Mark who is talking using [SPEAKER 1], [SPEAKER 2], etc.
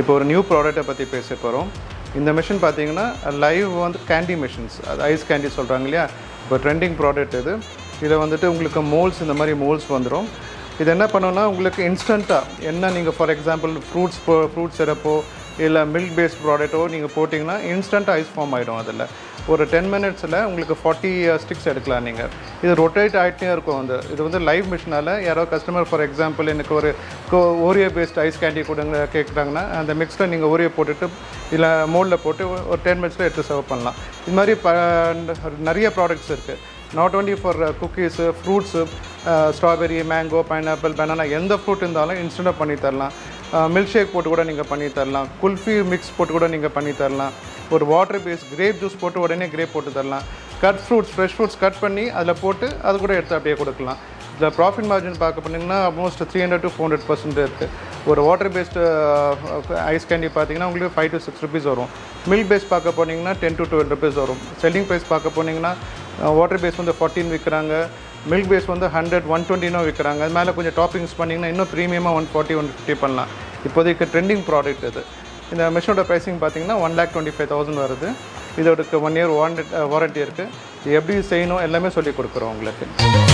[SPEAKER 1] இப்போ ஒரு நியூ ப்ராடக்ட்டை பற்றி பேச போகிறோம். இந்த மிஷின் பார்த்தீங்கன்னா லைவ் வந்து கேண்டி மிஷின்ஸ், அது ஐஸ் கேண்டி சொல்கிறாங்க இல்லையா, இப்போ ட்ரெண்டிங் ப்ராடக்ட் இது. இதில் வந்துட்டு உங்களுக்கு மோல்ஸ், இந்த மாதிரி மோல்ஸ் வந்துடும். இது என்ன பண்ணுன்னா உங்களுக்கு இன்ஸ்டண்ட்டாக என்ன நீங்கள் ஃபார் எக்ஸாம்பிள் ஃப்ரூட் சிரப்போ இல்லை மில்க் பேஸ்ட் ப்ராடக்ட்டோ நீங்கள் போட்டிங்கன்னா இன்ஸ்டண்ட்டாக ஐஸ் ஃபார்ம் ஆகிடும். அதில் ஒரு 10 மினிட்ஸில் உங்களுக்கு 40 ஸ்டிக்ஸ் எடுக்கலாம் நீங்கள். இது ரொட்டேட் ஆகிட்டே இருக்கும். இது வந்து லைவ் மிஷினால் யாரோ கஸ்டமர் ஃபார் எக்ஸாம்பிள் எனக்கு ஒரு ஓரியோ பேஸ்ட் ஐஸ் கேண்டி கொடுங்க கேட்குறாங்கன்னா அந்த மிக்ஸில் நீங்கள் ஓரியோ போட்டுட்டு இல்லை மோல்டில் போட்டு ஒரு 10 மினிட்ஸில் எடுத்து சர்வ் பண்ணலாம். இது மாதிரி நிறைய ப்ராடக்ட்ஸ் இருக்குது. Not only for cookies, fruits, strawberry, mango, pineapple, banana, எந்த ஃப்ரூட் இருந்தாலும் இன்ஸ்டண்ட்டாக பண்ணி தரலாம். மில்க் ஷேக் போட்டு கூட நீங்கள் பண்ணி தரலாம். குல்ஃபி மிக்ஸ் போட்டு கூட நீங்கள் பண்ணி தரலாம். ஒரு வாட்டர் பேஸ் கிரேப் ஜூஸ் போட்டு உடனே கிரேப் போட்டு தரலாம். Cut fruits, fresh fruits cut பண்ணி அதில் போட்டு அது கூட எடுத்து அப்படியே கொடுக்கலாம். இதில் ப்ராஃபிட் மார்ஜின் பார்க்க போனீங்கன்னா ஆல்மோஸ்ட் 300 to 400% இருக்குது. ஒரு வாட்டர் பேஸ்டு ஐஸ் கேண்டி பார்த்தீங்கன்னா உங்களுக்கு 5 to 6 rupees வரும். மில்க் பேஸ் பார்க்க போனீங்கன்னா 10 to 12 rupees வரும். செல்லிங் ப்ரைஸ் பார்க்க போனீங்கன்னா வாட்டர் பேஸ் வந்து 14 விற்கிறாங்க, மில்க் பேஸ் வந்து 100, 120 விற்கிறாங்க. அது மேலே கொஞ்சம் டாப்பிங்ஸ் பண்ணிங்கன்னா இன்னும் ப்ரீமியமாக 140, 150 பண்ணலாம். இப்போதைக்கு ட்ரெண்டிங் ப்ராடக்ட் இது. இந்த மிஷினோட ப்ரைஸிங் பார்த்தீங்கன்னா 1,25,000 வருது. இதோட 1 year வாரண்ட்டி இருக்குது. இது எப்படி செய்யணும் எல்லாமே சொல்லிக் கொடுக்குறோம் உங்களுக்கு.